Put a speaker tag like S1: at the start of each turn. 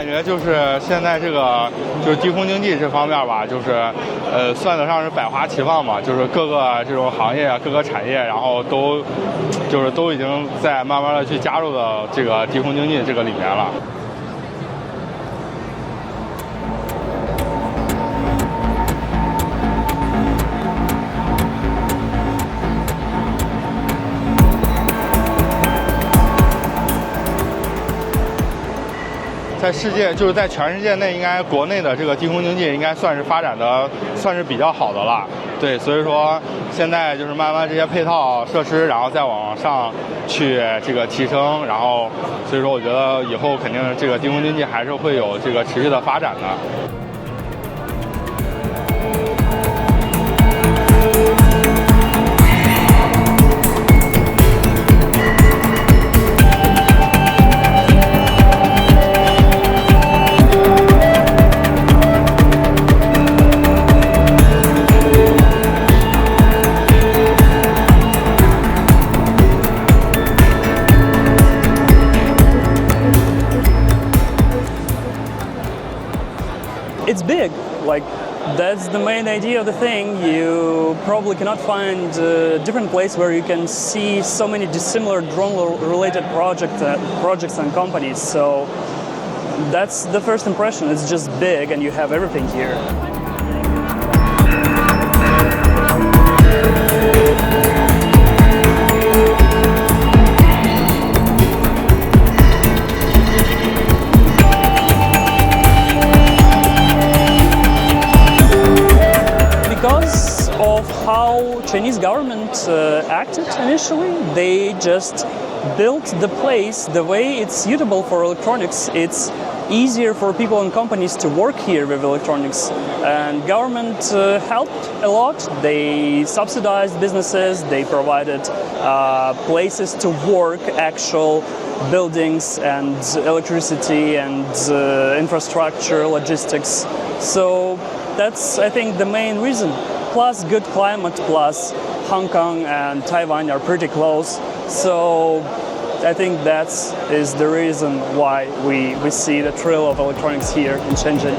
S1: 感觉就是现在这个就是低空经济这方面吧，就是算得上是百花齐放吧，就是各个这种行业、各个产业，然后都已经在慢慢的去加入到这个低空经济这个里面了。在世界，就是在全世界内，应该国内的这个低空经济应该算是发展的算是比较好的了。对，所以说现在就是慢慢这些配套设施，然后再往上去这个提升，然后所以说我觉得以后肯定这个低空经济还是会有这个持续的发展的。
S2: It's big, like that's the main idea of the thing. You probably cannot find a different place where you can see so many dissimilar drone-related projects and companies. So that's the first impression. It's just big and you have everything here. Because of how Chinese government acted initially, they just built the place the way it's suitable for electronics. It's easier for people and companies to work here with electronics, and government helped a lot. They subsidized businesses, they provided places to work, actual buildings and electricity and infrastructure, logistics. So that's, I think, the main reason. Plus good climate, plus Hong Kong and Taiwan are pretty close. So I think that is the reason why we see the thrill of electronics here in Shenzhen.